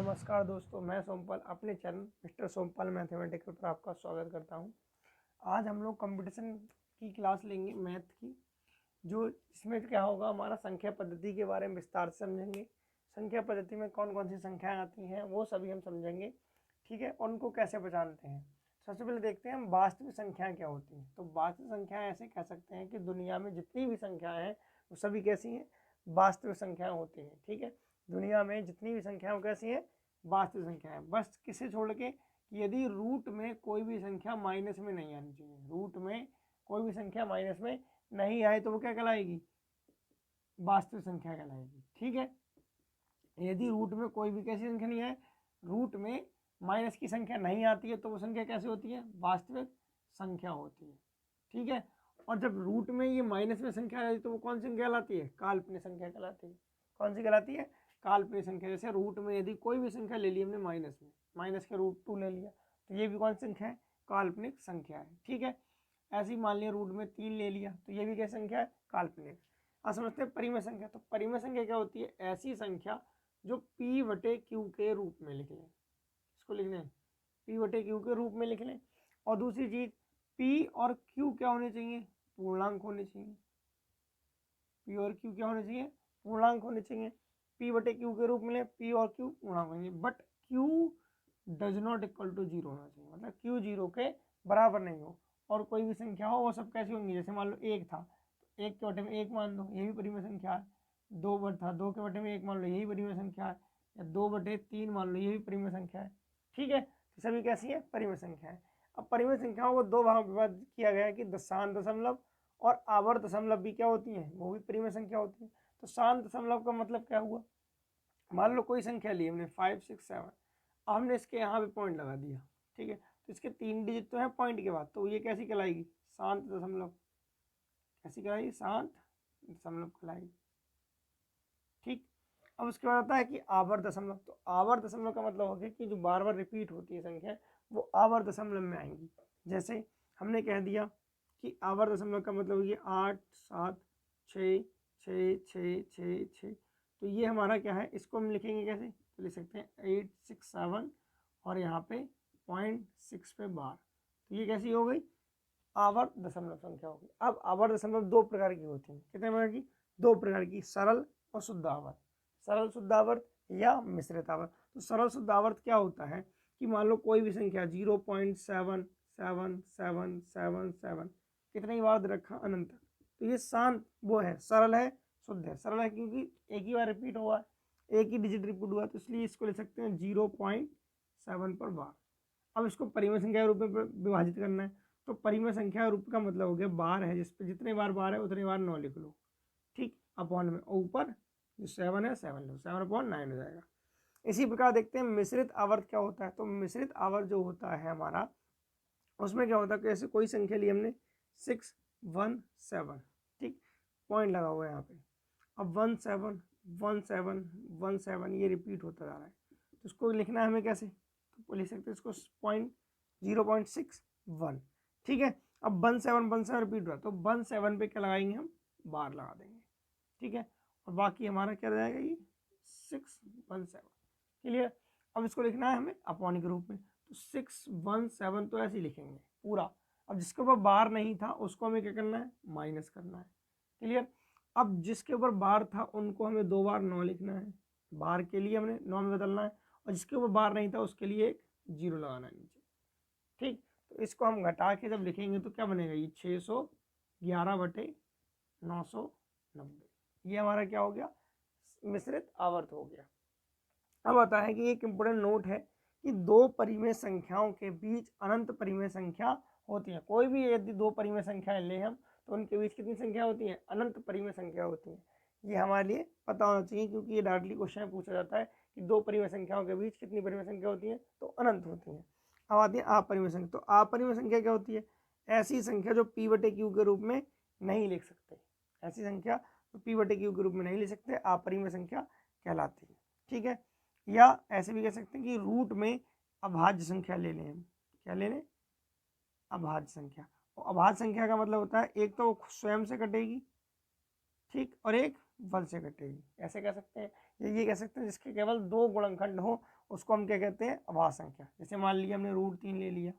नमस्कार दोस्तों, मैं सोमपाल अपने चैनल मिस्टर सोमपाल मैथमेटिकल पर आपका स्वागत करता हूं। आज हम लोग कंपटीशन की क्लास लेंगे मैथ की, जो इसमें क्या होगा, हमारा संख्या पद्धति के बारे में विस्तार से समझेंगे। संख्या पद्धति में कौन कौन सी संख्याएं आती हैं वो सभी हम समझेंगे, ठीक है, और उनको कैसे पहचानते हैं। सबसे पहले देखते हैं हम वास्तविक संख्याएं क्या होती हैं। तो वास्तविक संख्याएं ऐसे कह सकते हैं कि दुनिया में जितनी भी संख्याएं हैं वो सभी कैसी हैं, वास्तविक संख्याएं होती हैं, ठीक है। दुनिया में जितनी भी संख्याएं कैसी हैं, वास्तविक संख्या है। बस किसे छोड़ के, यदि रूट में कोई भी संख्या माइनस में नहीं आनी चाहिए। रूट में कोई भी संख्या माइनस में नहीं आए तो वो क्या कहलाएगी, वास्तविक संख्या कहलाएगी, ठीक है। यदि रूट में कोई भी कैसी संख्या नहीं आए, रूट में माइनस की संख्या नहीं आती है तो वो संख्या कैसे होती है, वास्तविक संख्या होती है, ठीक है। और जब रूट में ये माइनस में संख्या आ जाती है तो वो कौन सी संख्या कहलाती है, काल्पनिक संख्या कहलाती है। कौन सी कहलाती है, काल्पनिक संख्या। जैसे रूट में यदि कोई भी संख्या ले ली हमने माइनस में, माइनस के रूट 2 ले लिया तो ये भी कौन सी संख्या है, काल्पनिक संख्या है, ठीक है। ऐसे ही मान लिया रूट में 3 ले लिया तो ये भी क्या संख्या है, काल्पनिक। अब समझते हैं परिमेय संख्या। तो परिमेय संख्या क्या होती है, ऐसी संख्या जो P/Q के रूप में लिख लें। इसको लिख लें P/Q के रूप में लिख लें। और दूसरी चीज, P और Q क्या होने चाहिए, पूर्णांक होने चाहिए। P और Q क्या होने चाहिए, पूर्णांक होने चाहिए। P/Q के रूप में लें, P और Q पूर्णांक होने चाहिए, but Q does not equal to 0 होना चाहिए। मतलब Q 0 के बराबर नहीं हो। और कोई भी संख्या हो वो सब कैसी होंगी, जैसे मान लो 1 था तो 1 के बटे में 1 मान लो, ये भी परिमेय संख्या है। 2 बट था, 2 के बटे में 1 मान लो, यही परिमेय संख्या है। या 2/3 मान लो, ये भी परिमेय संख्या है, ठीक है। तो सभी कैसी है, परिमेय संख्या है। अब परिमेय संख्याओं को दो भागों में विभाजित किया गया है कि दशांश दशमलव और आवर्त दशमलव भी क्या होती हैं, वो भी परिमेय संख्या होती है। तो शांत दशमलव का मतलब क्या हुआ, मान लो कोई संख्या ली हमने 5 6 7, हमने इसके यहाँ पे पॉइंट लगा दिया, ठीक है। तो इसके 3 डिजिट तो है पॉइंट के बाद, तो ये कैसी कहलाएगी, शांत दशमलव। कैसी कहलाएगी, शांत दशमलव कहलाएगी, ठीक। अब उसके बाद आता है कि आवर्त दशमलव। तो आवर्त दशमलव का मतलब हो गया कि जो बार बार रिपीट होती है संख्या वो आवर्त दशमलव में आएंगी। जैसे हमने कह दिया कि आवर्त दशमलव का मतलब ये 8 7 6 6 6 6 6, तो ये हमारा क्या है, इसको हम लिखेंगे कैसे, तो लिख सकते हैं 8 6 7 और यहाँ पे 0.6 पे बार। तो ये कैसी हो गई, आवर्त दशमलव संख्या होगी। अब आवर्त दशमलव दो प्रकार की होती हैं। कितने प्रकार की, दो प्रकार की, सरल और शुद्ध आवर्त। सरल शुद्ध आवर्त या मिश्रित आवर्त। तो सरल शुद्ध आवर्त क्या होता है कि मान लो कोई भी संख्या 0.77777 कितनी बार दे रखा, अनंत तक, तो ये शांत वो है, सरल है, शुद्ध है। सरल है क्योंकि एक ही बार रिपीट हुआ, एक ही डिजिट रिपीट हुआ, तो इसलिए इसको ले सकते हैं 0.7 पर बार। अब इसको परिमेय संख्या के रूप में विभाजित करना है। तो परिमेय संख्या रूप का मतलब हो गया बार है, जिस पे जितने बार बार है उतने बार 9 लिख लो, ठीक, अपॉन में, और ऊपर जो 7 है 7 लो, 7/9 हो जाएगा। इसी प्रकार देखते हैं मिश्रित आवर्त क्या होता है। तो मिश्रित आवर्त जो होता है हमारा, उसमें क्या होता है कि ऐसे कोई संख्या ली हमने 6 1 7, ठीक, पॉइंट लगा हुआ है यहाँ पे। अब 1 7 1 7 1 7 ये रिपीट होता जा रहा है, तो इसको लिखना है हमें कैसे, तो लिख सकते हैं इसको 0.61, ठीक है। अब 1 7 रिपीट हुआ तो 1 7 पे क्या लगाएंगे हम, बार लगा देंगे, ठीक है। और बाकी हमारा क्या रह जाएगा, ये 6 1 7, क्लियर। अब इसको लिखना है हमें अपॉन के रूप में, तो 6 1 7 तो ऐसे ही लिखेंगे पूरा। अब जिसके ऊपर बार नहीं था उसको हमें क्या करना है, माइनस करना है, क्लियर। अब जिसके ऊपर बार था उनको हमें 2 बार 9 लिखना है, बार के लिए हमने 9 में बदलना है, और जिसके ऊपर बार नहीं था उसके लिए एक 0 लगाना है नीचे, ठीक। तो इसको हम घटा के जब लिखेंगे तो क्या बनेगा, ये 611/990, ये हमारा क्या हो गया, मिश्रित आवर्त हो गया। अब आता है कि एक इम्पोर्टेंट नोट है कि दो परिमेय संख्याओं के बीच अनंत परिमेय संख्या होती है। कोई भी यदि दो परिमेय संख्याएं ले हम तो उनके बीच कितनी संख्या होती है, अनंत परिमेय संख्या होती है। ये हमारे लिए पता होना चाहिए क्योंकि ये डायरेक्टली क्वेश्चन में पूछा जाता है कि दो परिमेय संख्याओं के बीच कितनी परिमेय संख्या होती है, तो अनंत होती है। अब आती है अपरिमेय संख्या। तो अपरिमेय संख्या क्या होती है, ऐसी संख्या जो P/Q के रूप में नहीं लिख सकते, ऐसी संख्या जो P/Q के रूप में नहीं लिख सकते अपरिमेय संख्या कहलाती है, ठीक है। या ऐसे भी कह सकते हैं कि रूट में अभाज्य संख्या ले लें हम, क्या ले लें, अभाज्य संख्या। और अभाज्य संख्या का मतलब होता है एक तो स्वयं से कटेगी, ठीक, और एक बल से कटेगी, ऐसे कह सकते हैं। ये कह सकते हैं जिसके केवल 2 गुणनखंड हो उसको हम क्या कहते हैं, अभाज्य संख्या। जैसे मान लिया हमने √3 ले लिया,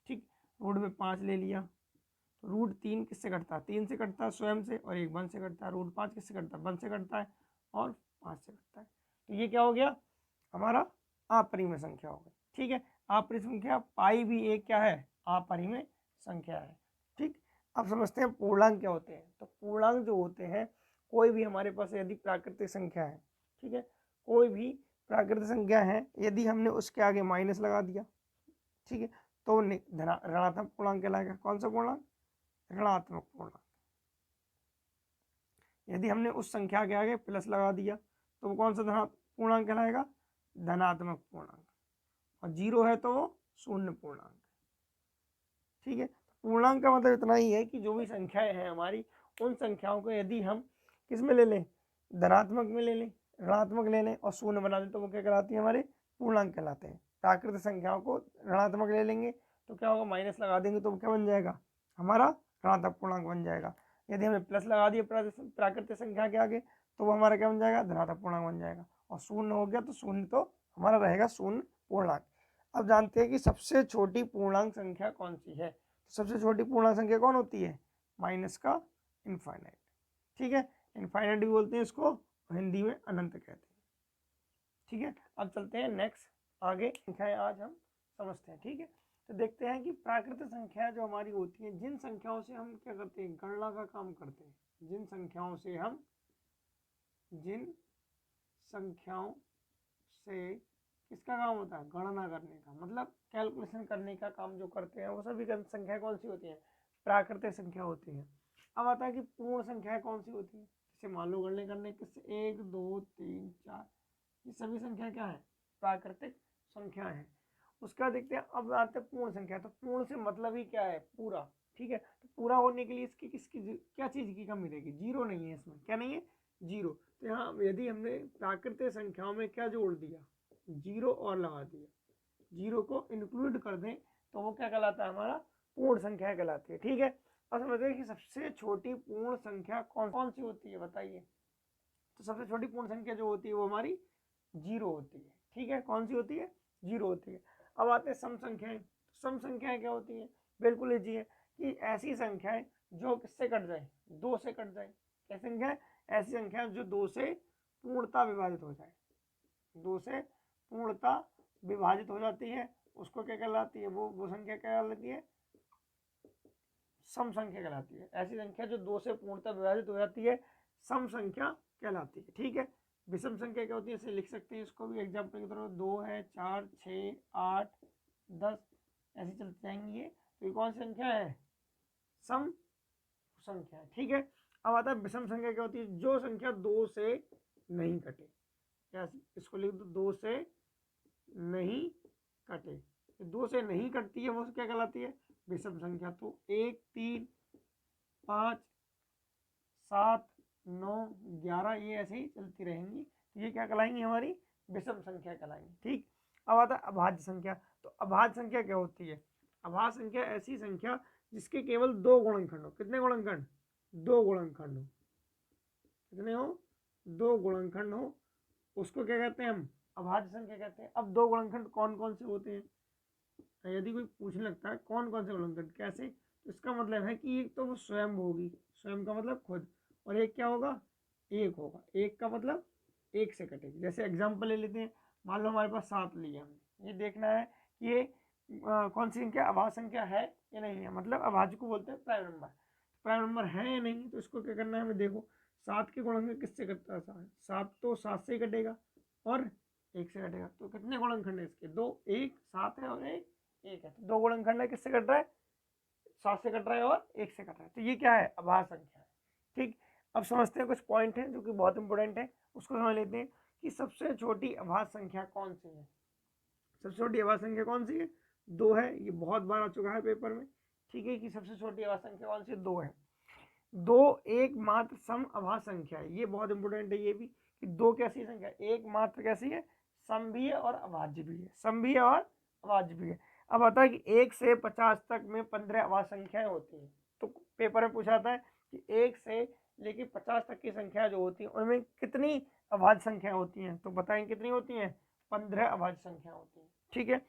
ठीक, रूट में 5 ले लिया, तो √3 किससे कटता है, 3 से कटता है स्वयं से, और एक 1 से कटता है। √5 किससे कटता है, 1 से कटता है और 5 से कटता है। तो ये क्या हो गया, हमारा अपरिमेय संख्या हो गई। ठीक है, अपरिमेय संख्या पाई भी एक क्या है, अपरिमेय संख्या है। ठीक, अब समझते हैं पूर्णांक क्या होते हैं। तो पूर्णांक जो होते हैं, कोई भी हमारे पास यदि प्राकृतिक संख्या है, ठीक है, कोई भी प्राकृतिक संख्या है, यदि हमने उसके आगे माइनस लगा दिया, ठीक है, तो ऋणात्मक पूर्णांक कहलाएगा। कौन सा पूर्णांक, ऋणात्मक पूर्णांक। यदि हमने उस संख्या के आगे प्लस लगा दिया तो वो कौन सा पूर्णांक कहलाएगा, धनात्मक पूर्णांक। और 0 है तो वो शून्य पूर्णांक। ठीक है, पूर्णांक का मतलब इतना ही है कि जो भी संख्याएं हैं हमारी, उन संख्याओं को यदि हम किस में ले लें, धनात्मक में ले लें, ऋणात्मक ले लें और शून्य बना दें, तो वो क्या कहलाती है, हमारे पूर्णांक कहलाते हैं। प्राकृतिक संख्याओं को ऋणात्मक ले लेंगे तो क्या होगा, माइनस लगा देंगे तो क्या बन जाएगा, हमारा ऋणात्मक पूर्णांक बन जाएगा। यदि हमने प्लस लगा दिया प्राकृतिक संख्या के आगे तो वो हमारा क्या बन जाएगा, धनात्मक पूर्णांक बन जाएगा। और शून्य हो गया तो शून्य तो हमारा रहेगा शून्य पूर्णांक। अब जानते हैं कि सबसे छोटी पूर्णांक संख्या कौन सी है। सबसे छोटी पूर्णांक संख्या कौन होती है, माइनस का इनफाइनाइट। ठीक है, इनफाइनाइट भी बोलते हैं इसको, हिंदी में अनंत कहते हैं। ठीक है, अब चलते हैं नेक्स्ट आगे संख्याएं आज हम समझते हैं। ठीक है, तो देखते हैं कि प्राकृतिक संख्या जो हमारी होती है, जिन संख्याओं से हम क्या करते हैं, गणना का काम करते हैं। जिन संख्याओं से किसका काम होता है, गणना करने का, मतलब कैलकुलेशन करने का काम जो करते हैं, वो सभी संख्या कौन सी होती है, प्राकृतिक संख्या होती है। अब आता है कि पूर्ण संख्या कौन सी होती है। जैसे मान लो गणना करने किससे, 1 2 3 4, ये सभी संख्या क्या है, प्राकृतिक संख्या है। उसका देखते हैं, अब आते हैं पूर्ण संख्या। तो पूर्ण से मतलब ही क्या है, पूरा। ठीक है, तो पूरा होने के लिए इसकी क्या चीज की कमी रहेगी, 0 नहीं है इसमें, क्या नहीं है, 0। तो यहाँ यदि हमने प्राकृतिक संख्याओं में क्या जोड़ दिया, 0 और लगा दिया, 0 को इंक्लूड कर दें तो वो क्या कहलाता है, हमारा पूर्ण संख्या कहलाती है। ठीक है, अब समझते हैं कि सबसे छोटी पूर्ण संख्या कौन सी होती है, बताइए। तो सबसे छोटी पूर्ण संख्या जो होती है वो हमारी 0 होती है। ठीक है, कौन सी होती है, 0 होती है। अब आते हैं सम संख्याएं। सम संख्याएं क्या होती है, बिल्कुल इजी है कि ऐसी संख्याएं जो किससे कट जाए, 2 से कट जाए। कैसी संख्या, ऐसी संख्या जो 2 से पूर्णता विभाजित हो जाए, 2 से पूर्णता विभाजित हो जाती है, उसको क्या कहलाती है, वो संख्या क्या कहलाती है, सम संख्या कहलाती है। ऐसी संख्या जो 2 से पूर्णता विभाजित हो जाती है, सम संख्या कहलाती है। ठीक है, विषम संख्या क्या होती है, इसे लिख सकते हैं, इसको भी एग्जाम्पल की तरह, 2 है, 4 6 8 10 ऐसे चलते जाएंगे। तो ये कौन सी संख्या है, सम संख्या है। ठीक है, अब आता है विषम संख्या क्या होती है, जो संख्या 2 से नहीं कटे। क्या, इसको लिख दो, 2 से नहीं कटे। 2 से नहीं कटती है वो क्या कहलाती है, विषम संख्या। तो 1 3 5 7 9 11 ये ऐसे ही चलती रहेंगी, तो ये क्या कहलाएंगी, हमारी विषम संख्या कहलाएंगी। ठीक, अब आता है अभाज्य संख्या। तो अभाज्य संख्या क्या होती है, अभाज्य संख्या ऐसी संख्या जिसके केवल 2 गुणनखंड हो। कितने गुणनखंड, 2 गुणनखंड हो। कितने हो, 2 गुणनखंड हो, उसको क्या कहते हैं हम, अभाज्य संख्या कहते हैं। अब 2 गुणनखंड कौन कौन से होते हैं, यदि कोई पूछने लगता है कौन कौन से गुणनखंड कैसे, तो इसका मतलब है कि एक तो वो स्वयं होगी, स्वयं का मतलब खुद, और एक क्या होगा, एक होगा। एक का मतलब एक से कटेगी। जैसे एग्जांपल ले लेते हैं, मान लो हमारे पास 7 लिया हमने, ये देखना है कि ये कौन सी संख्या अभाज्य संख्या है या नहीं है, मतलब अभाज्य को बोलते हैं प्राइम नंबर। प्राइम नंबर है या नहीं, तो इसको क्या करना है हमें, देखो 7 के गुणनखंड किससे कटता है, 7 तो 7 से ही कटेगा और 1 से कटेगा। तो कितने गुणनखंड है इसके, 2, 1 7 है और 1 1 है। तो 2 गुणनखंड है, किससे कट रहा है, 7 से कट रहा है और 1 से कट रहा है। तो ये क्या है, अभाज्य संख्या है। ठीक, अब समझते हैं कुछ पॉइंट हैं जो कि बहुत इंपॉर्टेंट है, उसको समझ लेते हैं कि सबसे छोटी अभाज्य संख्या कौन सी है। सबसे छोटी अभाज्य संख्या कौन सी है, 2 है। ये बहुत बार आ चुका है पेपर में। ठीक है, कि सबसे छोटी अभाज्य संख्या कौन सी है, 2 है। 2 एकमात्र सम अभाज्य संख्या है, ये बहुत इंपॉर्टेंट है ये भी, कि 2 कैसी संख्या, एकमात्र कैसी है, सम भी है और अभाज्य भी है, सम भी है और अभाज्य भी है। अब आता है कि 1 से 50 तक में 15 अभाज्य संख्याएं होती हैं। तो पेपर में पूछा था कि 1 से लेके 50 तक की संख्या जो होती है उनमें कितनी अभाज्य संख्याएं होती हैं, तो बताएं कितनी होती हैं, 15 अभाज्य संख्या होती है। ठीक है,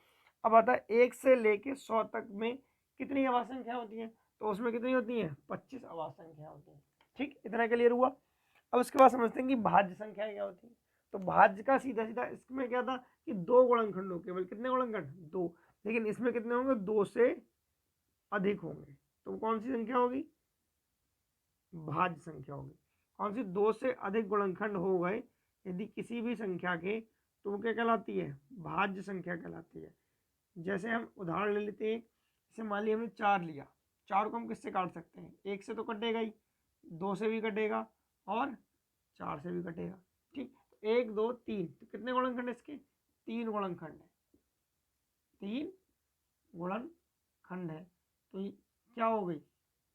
अब आता है 1 से लेके 100 तक में कितनी अभाज्य संख्या होती है, तो उसमें कितनी होती है 25 अभाज्य संख्या होती है। ठीक, इतना क्लियर हुआ। अब उसके बाद समझते हैं कि भाज्य संख्या क्या होती है। तो भाज्य का सीधा सीधा इसमें क्या था कि 2 गुणनखंड हो, केवल कितने गुणनखंड 2, लेकिन इसमें कितने होंगे 2 से अधिक होंगे, तो कौन सी संख्या होगी भाज्य संख्या होगी। कौन सी 2 से अधिक गुणनखंड हो गए यदि किसी भी संख्या के, तो वो क्या कहलाती है भाज्य संख्या कहलाती है। जैसे हम उदाहरण ले लेते हैं, जैसे मान लिया हमने 4 लिया, 4 को हम किससे काट सकते हैं, 1 से तो कटेगा ही, 2 से भी कटेगा और 4 से भी कटेगा। ठीक, 1 2 3, तो कितने गुणनखंड है इसके 3 गुणनखंड है, 3 गुणनखंड है। तो ये क्या हो गई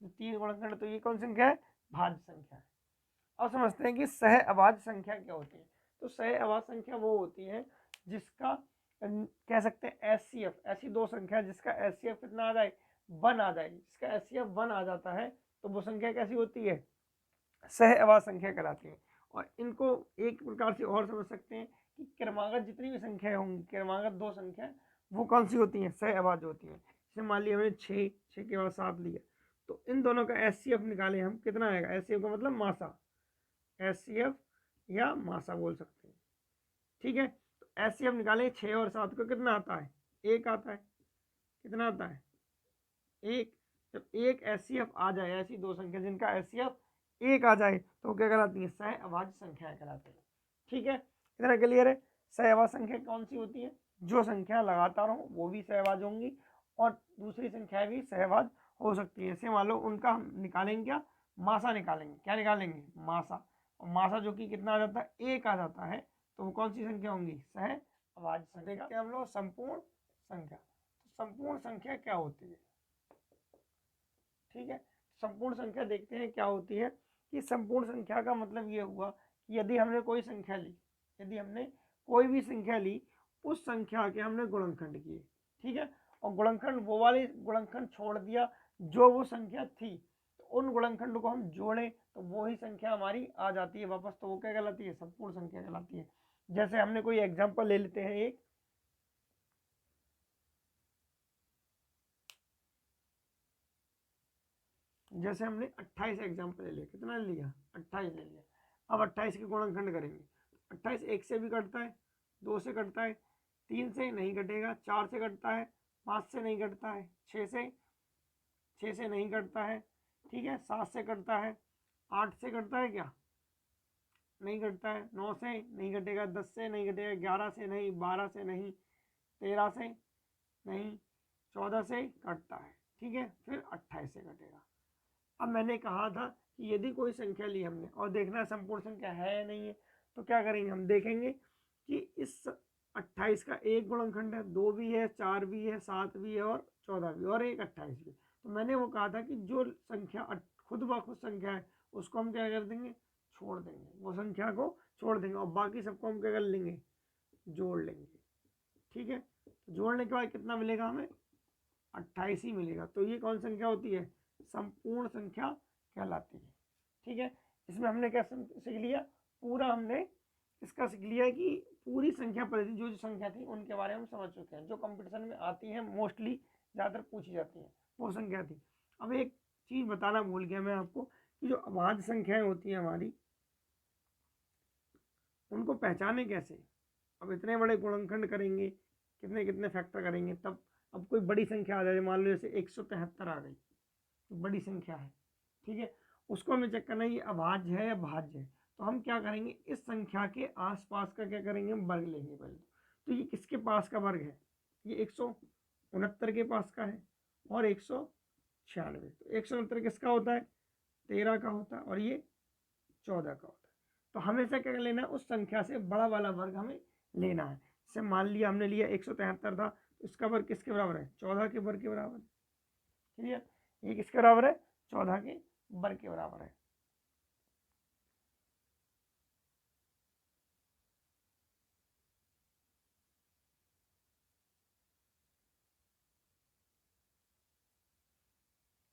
3 गुणनखंड, तो ये कौन संख्या है भाज्य संख्या है। अब समझते हैं कि सह अभाज्य संख्या क्या होती है। तो सह अभाज्य संख्या वो होती है जिसका कह सकते हैं HCF, ऐसी दो संख्या जिसका HCF कितना आ जाए 1 आ जाए, जिसका HCF 1 आ जाता है तो वो संख्या कैसी होती है सह अभाज्य संख्या कहलाती है। और इनको एक प्रकार से और समझ सकते हैं कि क्रमागत जितनी भी संख्या होंगी, क्रमागत दो संख्या वो कौन सी होती हैं सह अभाज्य होती हैं। जैसे मान लिया हमने 6 के बाद 7 लिया, तो इन दोनों का HCF निकाले हम, कितना आएगा HCF का मतलब मासा, HCF या मासा बोल सकते हैं। ठीक है, तो HCF निकालें 6 और 7 को, कितना आता है 1 आता है, कितना आता है 1। जब एक HCF आ जाए, ऐसी दो संख्या जिनका HCF 1 आ जाए तो क्या कहलाती है सह अभाज्य संख्या कहलाती है। ठीक है, इतना क्लियर है। सह अभाज्य संख्या कौन सी होती है, जो संख्या लगातार हो वो भी सहअभाज्य होंगी और दूसरी संख्या भी सहअभाज्य हो सकती है। जैसे मान लो उनका हम निकालेंगे क्या मासा निकालेंगे, क्या निकालेंगे मासा, और मासा जो कि कितना आ जाता है 1 आ जाता है, तो वो कौन सी संख्या होंगी सह अभाज्य संख्या। देखते हैं हम लोग संपूर्ण संख्या। तो संपूर्ण संख्या क्या होती है, ठीक है, संपूर्ण संख्या देखते हैं क्या होती है। कि संपूर्ण संख्या का मतलब ये हुआ कि यदि हमने कोई संख्या ली, यदि हमने कोई भी संख्या ली, उस संख्या के हमने गुणनखंड किए, ठीक है, और गुणनखंड वो वाले गुणनखंड छोड़ दिया जो वो संख्या थी, तो उन गुणनखंड को हम जोड़ें तो वो ही संख्या हमारी आ जाती है वापस, तो वो क्या कहलाती है संपूर्ण संख्या कहलाती है। जैसे हमने कोई एग्जाम्पल ले लेते हैं एक, जैसे हमने 28 एग्जाम्पल ले लिया, कितना ले लिया 28 ले लिया। अब 28 के गुणनखंड करेंगे, 28 1 से भी कटता है, 2 से कटता है, 3 से नहीं कटेगा, 4 से कटता है, 5 से नहीं कटता है, 6 से नहीं कटता है, ठीक है, 7 से कटता है, 8 से कटता है क्या नहीं कटता है, 9 से नहीं कटेगा, 10 से नहीं कटेगा, 11 से नहीं, 12 से नहीं, 13 से नहीं, 14 से कटता है, ठीक है, फिर 28 से कटेगा। अब मैंने कहा था कि यदि कोई संख्या ली हमने और देखना संपूर्ण संख्या है या नहीं है, तो क्या करेंगे हम देखेंगे कि इस 28 का एक गुणनखंड है, 2 भी है, 4 भी है, 7 भी है और 14 भी और एक 28 भी। तो मैंने वो कहा था कि जो संख्या खुद ब खुद संख्या है उसको हम क्या कर देंगे छोड़ देंगे, वो संख्या को छोड़ देंगे और बाकी सबको हम क्या कर लेंगे जोड़ लेंगे। ठीक है, जोड़ने के बाद कितना मिलेगा हमें 28 ही मिलेगा। तो ये कौन संख्या होती है संपूर्ण संख्या कहलाती है। ठीक है, इसमें हमने क्या सीख लिया पूरा, हमने इसका सीख लिया कि पूरी संख्या पद्धति जो जो संख्या थी उनके बारे में हम समझ चुके हैं, जो कंपटीशन में आती है मोस्टली ज़्यादातर पूछी जाती है वो संख्या थी। अब एक चीज़ बताना भूल गया मैं आपको कि जो अभाज्य संख्याएं होती हैं हमारी, उनको पहचाने कैसे। अब इतने बड़े गुणनखंड करेंगे, कितने कितने फैक्टर करेंगे, तब अब कोई बड़ी संख्या आ जाए, मान लो जैसे 173 आ गई, तो बड़ी संख्या है, ठीक है, उसको हमें चेक करना है ये अभाज्य है या भाज्य है। तो हम क्या करेंगे इस संख्या के आसपास का क्या करेंगे वर्ग लेंगे पहले। तो ये किसके पास का वर्ग है, ये 169 के पास का है और 196। तो 169 किसका होता है 13 का होता है और ये 14 का होता है। तो हमेशा क्या लेना है उस संख्या से बड़ा वाला वर्ग हमें लेना है। जैसे मान लिया हमने लिया 173 था, तो इसका वर्ग किसके बराबर है 14 के वर्ग के बराबर है। क्लियर, ये किसके बराबर है 14 के वर्ग के बराबर है।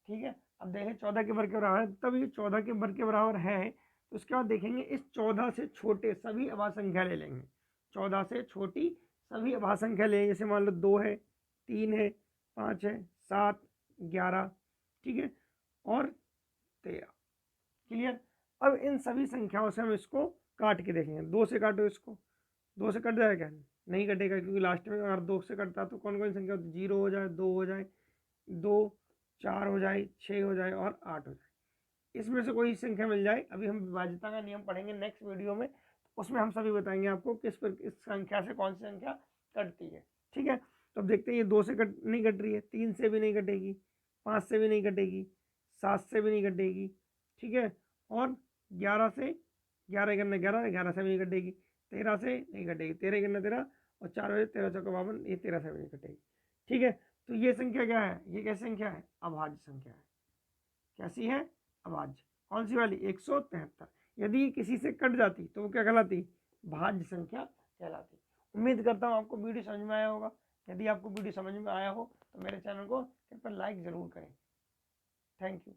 ठीक है, अब देखें 14 के वर्ग के बराबर है, तब ये 14 के वर्ग के बराबर है, तो उसके बाद देखेंगे इस 14 से छोटे सभी अभाज्य संख्या ले लेंगे, 14 से छोटी सभी अभाज्य संख्या लें, जैसे मान लो 2 है, 3 है, 5 है, 7, 11, ठीक है, और 13। क्लियर। अब इन सभी संख्याओं से हम इसको काट के देखेंगे। 2 से काटो इसको, 2 से कट जाएगा क्या? नहीं कटेगा, क्योंकि लास्ट में अगर 2 से कटता तो कौन कौन सी संख्या होती? 0 हो जाए, 2 हो जाए, 2, 4 हो जाए, 6 हो जाए और 8 हो जाए। इसमें से कोई संख्या मिल जाए। अभी हम विभाज्यता का नियम पढ़ेंगे नेक्स्ट वीडियो में, उसमें हम सभी बताएंगे आपको किस संख्या से कौन सी संख्या कटती है। ठीक है, तो अब देखते हैं ये 2 से नहीं कट रही है, 3 से भी नहीं कटेगी, 5 से भी नहीं कटेगी, 7 से भी नहीं कटेगी, ठीक है, और 11 से, 11 करना 11, 11 से भी नहीं कटेगी, 13 से नहीं कटेगी, 13 करना 13, और 4 बजे 13 चौका 52, ये 13 से भी नहीं कटेगी। ठीक है, तो ये संख्या क्या है? ये कैसी संख्या है? अभाज्य संख्या है। कैसी है? अभाज्य। कौन सी वाली? 173। यदि किसी से कट जाती तो वो क्या कहलाती? भाज्य संख्या कहलाती। उम्मीद करता हूँ आपको वीडियो समझ में आया होगा। यदि आपको वीडियो समझ में आया हो तो मेरे चैनल को कृपया लाइक ज़रूर करें। Thank you.